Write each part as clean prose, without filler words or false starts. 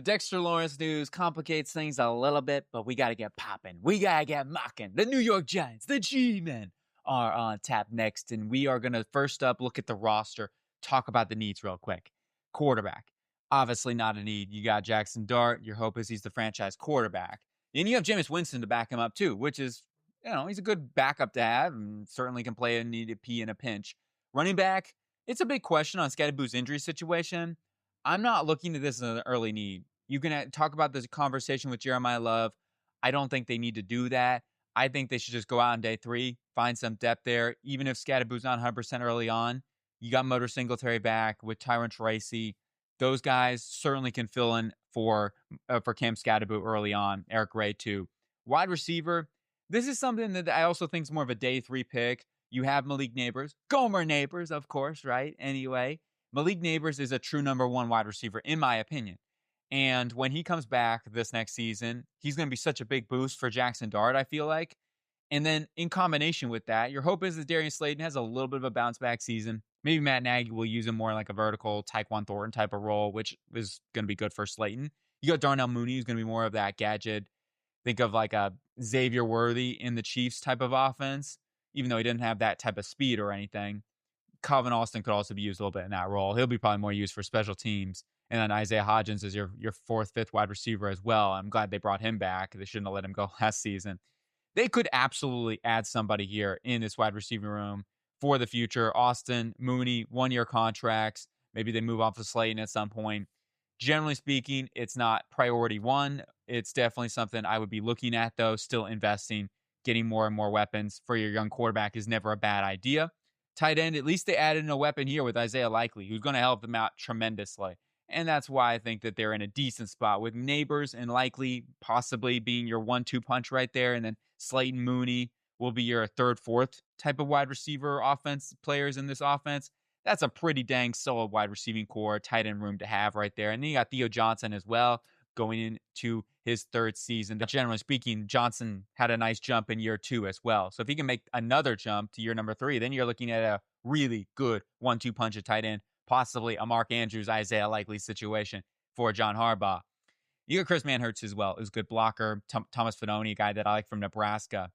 Dexter Lawrence news complicates things a little bit, but we got to get popping. We got to get mocking. The New York Giants, the G-Men, are on tap next, and we are going to first up look at the roster, talk about the needs real quick. Quarterback, obviously not a need. You got Jackson Dart. Your hope is he's the franchise quarterback. And you have Jameis Winston to back him up too, which is, he's a good backup to have and certainly can play a needed P in a pinch. Running back, it's a big question on Scadaboo's injury situation. I'm not looking at this as an early need. You can talk about this conversation with Jeremiah Love. I don't think they need to do that. I think they should just go out on day 3, find some depth there. Even if Scadaboo's not 100% early on, you got Motor Singletary back with Tyron Tracy. Those guys certainly can fill in for Cam Scadaboo early on. Eric Ray too. Wide receiver, this is something that I also think is more of a day 3 pick. You have Malik Neighbors. Gomer Neighbors, of course, right? Anyway, Malik Neighbors is a true number 1 wide receiver, in my opinion. And when he comes back this next season, he's going to be such a big boost for Jackson Dart, I feel like. And then in combination with that, your hope is that Darius Slayton has a little bit of a bounce back season. Maybe Matt Nagy will use him more like a vertical Tyquan Thornton type of role, which is going to be good for Slayton. You got Darnell Mooney, who's going to be more of that gadget. Think of like a Xavier Worthy in the Chiefs type of offense, even though he didn't have that type of speed or anything. Calvin Austin could also be used a little bit in that role. He'll be probably more used for special teams. And then Isaiah Hodgins is your 4th, 5th wide receiver as well. I'm glad they brought him back. They shouldn't have let him go last season. They could absolutely add somebody here in this wide receiving room for the future. Austin, Mooney, 1-year contracts. Maybe they move off of Slayton at some point. Generally speaking, it's not priority 1. It's definitely something I would be looking at, though. Still investing, getting more and more weapons for your young quarterback is never a bad idea. Tight end, at least they added in a weapon here with Isaiah Likely, who's going to help them out tremendously. And that's why I think that they're in a decent spot with Neighbors and Likely possibly being your 1-2 punch right there. And then Slayton, Mooney will be your 3rd, 4th type of wide receiver offense players in this offense. That's a pretty dang solid wide receiving core, tight end room to have right there. And then you got Theo Johnson as well going into his 3rd season. But generally speaking, Johnson had a nice jump in year 2 as well. So if he can make another jump to year number 3, then you're looking at a really good 1-2 punch at tight end. Possibly a Mark Andrews, Isaiah Likely situation for John Harbaugh. You got Chris Manhertz as well, who's a good blocker. Thomas Fidone, a guy that I like from Nebraska.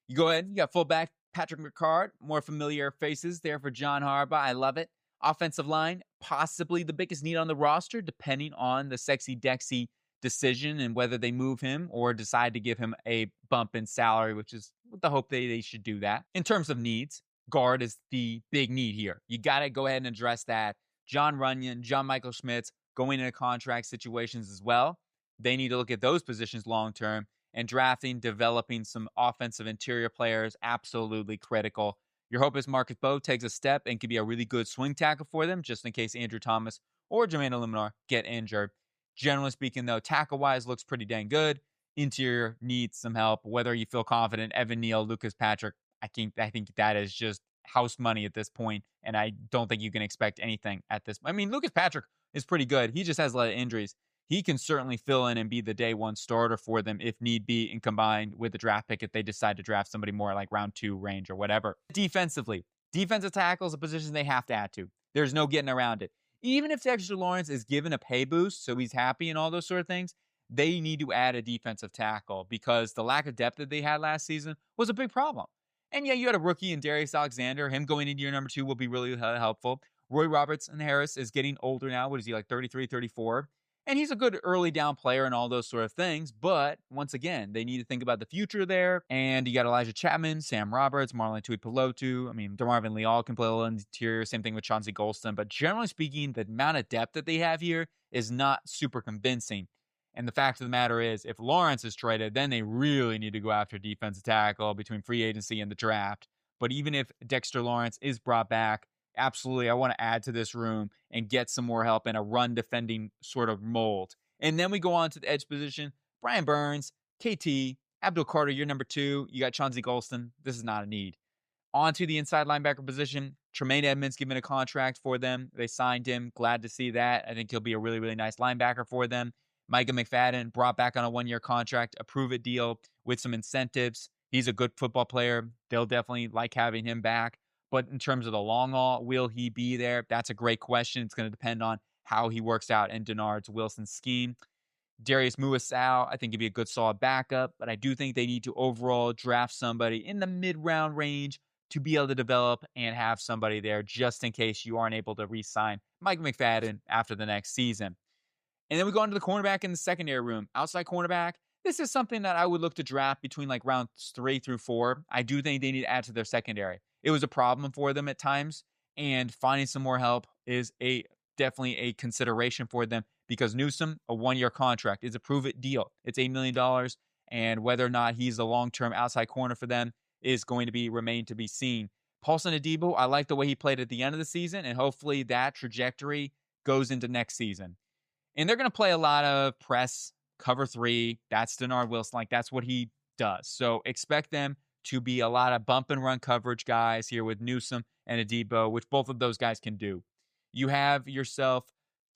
You go ahead, you got fullback Patrick McCard, more familiar faces there for John Harbaugh. I love it. Offensive line, possibly the biggest need on the roster, depending on the Sexy Dexy decision and whether they move him or decide to give him a bump in salary, which is with the hope they should do that. In terms of needs, guard is the big need here. You got to go ahead and address that. John Runyon, John Michael Schmitz going into contract situations as well. They need to look at those positions long-term, and drafting, developing some offensive interior players, absolutely critical. Your hope is Marcus Bowe takes a step and can be a really good swing tackle for them, just in case Andrew Thomas or Jermaine Illuminar get injured. Generally speaking, though, tackle-wise looks pretty dang good. Interior needs some help. Whether you feel confident, Evan Neal, Lucas Patrick, I think that is just house money at this point, and I don't think you can expect anything at this. I mean, Lucas Patrick is pretty good. He just has a lot of injuries. He can certainly fill in and be the day 1 starter for them if need be, and combined with the draft pick if they decide to draft somebody more like round 2 range or whatever. Defensively, defensive tackle is a position they have to add to. There's no getting around it. Even if Dexter Lawrence is given a pay boost, so he's happy and all those sort of things, they need to add a defensive tackle because the lack of depth that they had last season was a big problem. And yeah, you had a rookie in Darius Alexander. Him going into year number 2 will be really helpful. Roy Robertson Harris is getting older now. What is he, like 33, 34? And he's a good early down player and all those sort of things. But once again, they need to think about the future there. And you got Elijah Chapman, Sam Roberts, Marlon Tuipulotu. I mean, DeMarvin Leal can play a little interior. Same thing with Chauncey Golston. But generally speaking, the amount of depth that they have here is not super convincing. And the fact of the matter is, if Lawrence is traded, then they really need to go after defensive tackle between free agency and the draft. But even if Dexter Lawrence is brought back, absolutely, I want to add to this room and get some more help in a run defending sort of mold. And then we go on to the edge position. Brian Burns, KT, Abdul Carter, you're number 2. You got Chauncey Golston. This is not a need. On to the inside linebacker position. Tremaine Edmonds given a contract for them. They signed him. Glad to see that. I think he'll be a really, really nice linebacker for them. Micah McFadden brought back on a 1-year contract, a prove-it deal with some incentives. He's a good football player. They'll definitely like having him back. But in terms of the long haul, will he be there? That's a great question. It's going to depend on how he works out in Denard's Wilson scheme. Darius Muasau, I think, could be a good solid backup, but I do think they need to overall draft somebody in the mid-round range to be able to develop and have somebody there just in case you aren't able to re-sign Mike McFadden after the next season. And then we go into the cornerback in the secondary room. Outside cornerback, this is something that I would look to draft between like rounds 3 through 4. I do think they need to add to their secondary. It was a problem for them at times, and finding some more help is definitely a consideration for them because Newsome, a 1-year contract, is a prove-it deal. It's $8 million, and whether or not he's a long-term outside corner for them is going to remain to be seen. Paulson Adebo, I like the way he played at the end of the season, and hopefully that trajectory goes into next season. And they're going to play a lot of press, cover 3. That's Denard Wilson. Like, that's what he does. So expect them to be a lot of bump and run coverage guys here with Newsome and Adebo, which both of those guys can do. You have yourself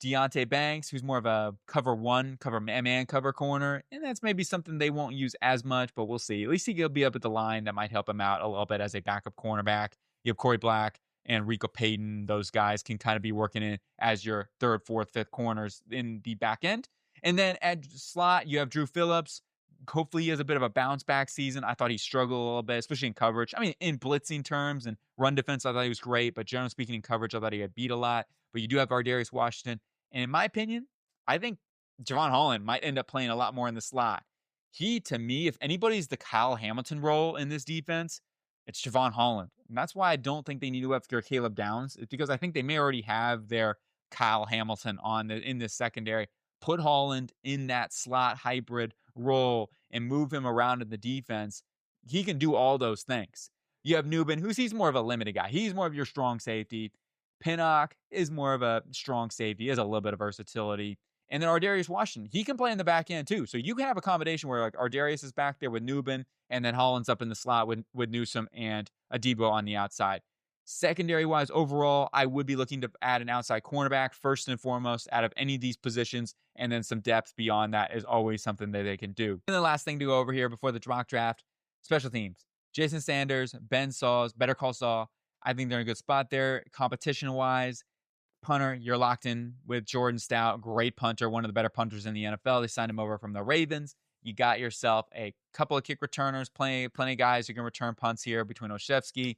Deontay Banks, who's more of a cover man cover corner. And that's maybe something they won't use as much, but we'll see. At least he'll be up at the line. That might help him out a little bit as a backup cornerback. You have Corey Black and Rico Payton. Those guys can kind of be working in as your 3rd, 4th, 5th corners in the back end. And then at slot, you have Drew Phillips. Hopefully he has a bit of a bounce back season. I thought he struggled a little bit, especially in coverage. I mean, in blitzing terms and run defense, I thought he was great. But generally speaking, in coverage, I thought he got beat a lot. But you do have Ardarius Washington. And in my opinion, I think Javon Holland might end up playing a lot more in the slot. He, to me, if anybody's the Kyle Hamilton role in this defense, it's Javon Holland. And that's why I don't think they need to go after Caleb Downs. It's because I think they may already have their Kyle Hamilton in this secondary. Put Holland in that slot hybrid role and move him around in the defense. He can do all those things. You have Nubin, he's more of a limited guy. He's more of your strong safety. Pinnock is more of a strong safety. He has a little bit of versatility. And then Ardarius Washington, he can play in the back end too. So you can have a combination where like Ardarius is back there with Nubin, and then Holland's up in the slot with Newsome and Adebo on the outside. Secondary-wise, overall, I would be looking to add an outside cornerback first and foremost out of any of these positions, and then some depth beyond that is always something that they can do. And the last thing to go over here before the mock draft, special teams. Jason Sanders, Ben Saws, Better Call Saul. I think they're in a good spot there. Competition-wise, punter, you're locked in with Jordan Stout, great punter, one of the better punters in the NFL. They signed him over from the Ravens. You got yourself a couple of kick returners, plenty of guys who can return punts here between Olszewski.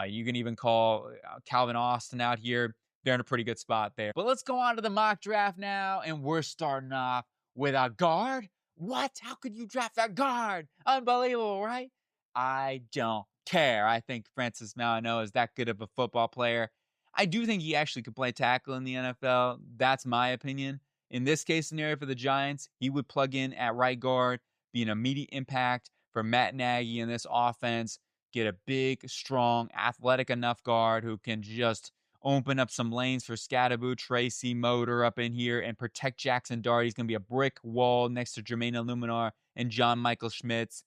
You can even call Calvin Austin out here. They're in a pretty good spot there. But let's go on to the mock draft now, and we're starting off with a guard. What? How could you draft a guard? Unbelievable, right? I don't care. I think Francis Mauigoa is that good of a football player. I do think he actually could play tackle in the NFL. That's my opinion. In this case scenario for the Giants, he would plug in at right guard, be an immediate impact for Matt Nagy in this offense, get a big, strong, athletic enough guard who can just open up some lanes for Scadaboo, Tracy, Motor up in here, and protect Jackson Dart. He's going to be a brick wall next to Jermaine Illuminar and John Michael Schmitz.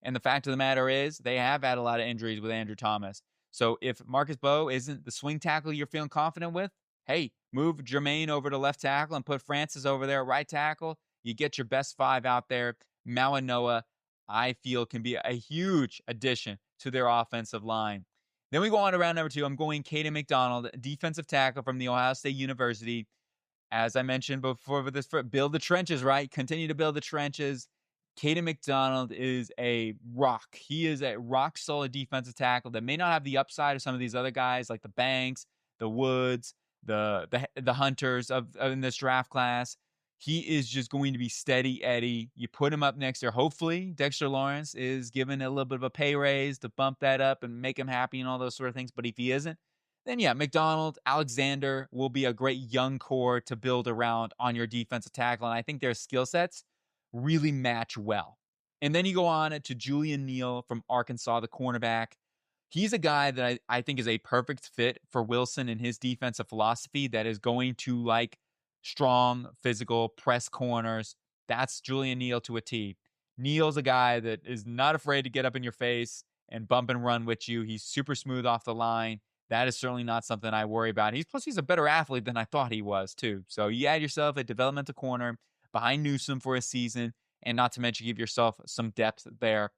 And the fact of the matter is, they have had a lot of injuries with Andrew Thomas. So if Marcus Bowe isn't the swing tackle you're feeling confident with, hey, move Jermaine over to left tackle and put Francis over there at right tackle. You get your best 5 out there. Mauigoa, I feel, can be a huge addition to their offensive line. Then we go on to round number 2. I'm going Caden McDonald, defensive tackle from the Ohio State University. As I mentioned before, with this, build the trenches, right? Continue to build the trenches. Caden McDonald is a rock. He is a rock-solid defensive tackle that may not have the upside of some of these other guys like the Banks, the Woods, the Hunters in this draft class. He is just going to be steady Eddie. You put him up next there. Hopefully, Dexter Lawrence is given a little bit of a pay raise to bump that up and make him happy and all those sort of things. But if he isn't, then yeah, McDonald, Alexander will be a great young core to build around on your defensive tackle. And I think their skill sets really match well. And then you go on to Julian Neal from Arkansas, the cornerback. He's a guy that I think is a perfect fit for Wilson and his defensive philosophy that is going to like strong, physical press corners. That's Julian Neal to a T. Neal's a guy that is not afraid to get up in your face and bump and run with you. He's super smooth off the line. That is certainly not something I worry about. He's a better athlete than I thought he was, too. So you add yourself a developmental corner behind Newsome for a season, and not to mention give yourself some depth there.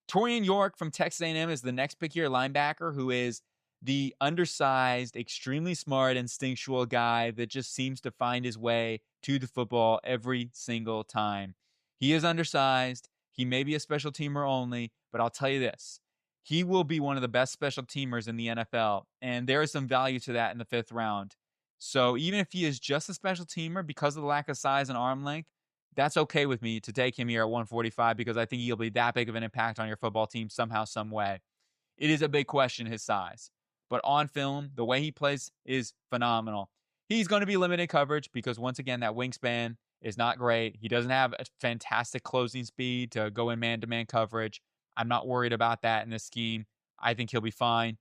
Torian York from Texas A&M is the next pick here, linebacker, who is the undersized, extremely smart, instinctual guy that just seems to find his way to the football every single time. He is undersized. He may be a special teamer only, but I'll tell you this. He will be one of the best special teamers in the NFL, and there is some value to that in the fifth round. So even if he is just a special teamer because of the lack of size and arm length, that's okay with me to take him here at 145 because I think he'll be that big of an impact on your football team somehow, some way. It is a big question, his size. But on film, the way he plays is phenomenal. He's going to be limited coverage because, once again, that wingspan is not great. He doesn't have a fantastic closing speed to go in man to man coverage. I'm not worried about that in this scheme. I think he'll be fine.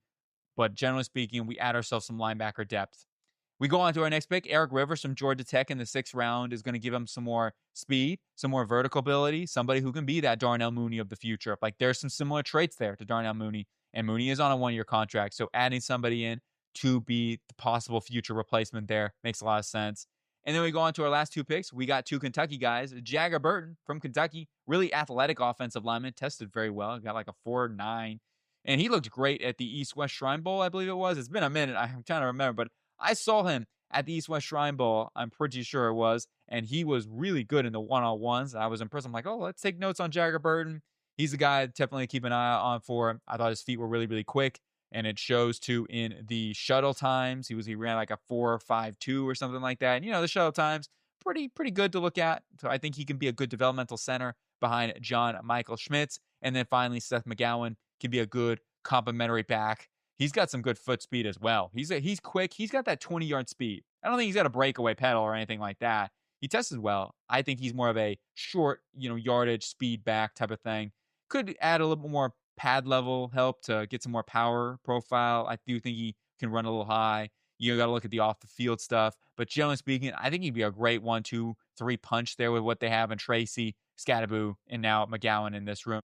But generally speaking, we add ourselves some linebacker depth. We go on to our next pick. Eric Rivers from Georgia Tech in the sixth round is going to give him some more speed, some more vertical ability, somebody who can be that Darnell Mooney of the future. Like, there's some similar traits there to Darnell Mooney, and Mooney is on a one-year contract. So adding somebody in to be the possible future replacement there makes a lot of sense. And then we go on to our last two picks. We got two Kentucky guys. Jagger Burton from Kentucky, really athletic offensive lineman, tested very well. Got like a 4.9. And he looked great at the East-West Shrine Bowl, I believe it was. It's been a minute. I'm trying to remember, but I saw him at the East-West Shrine Bowl. I'm pretty sure it was. And he was really good in the one-on-ones. I was impressed. I'm like, oh, let's take notes on Jagger Burton. He's a guy definitely keep an eye on for. I thought his feet were really, really quick. And it shows too in the shuttle times. He ran like a 4.52 or something like that. And, the shuttle times, pretty good to look at. So I think he can be a good developmental center behind John Michael Schmitz. And then finally, Seth McGowan can be a good complementary back. He's got some good foot speed as well. He's quick. He's got that 20-yard speed. I don't think he's got a breakaway pedal or anything like that. He tested well. I think he's more of a short, yardage speed back type of thing. Could add a little bit more pad level help to get some more power profile. I do think he can run a little high. You got to look at the off the field stuff. But generally speaking, I think he'd be a great 1, 2, 3 punch there with what they have in Tracy, Scadaboo, and now McGowan in this room.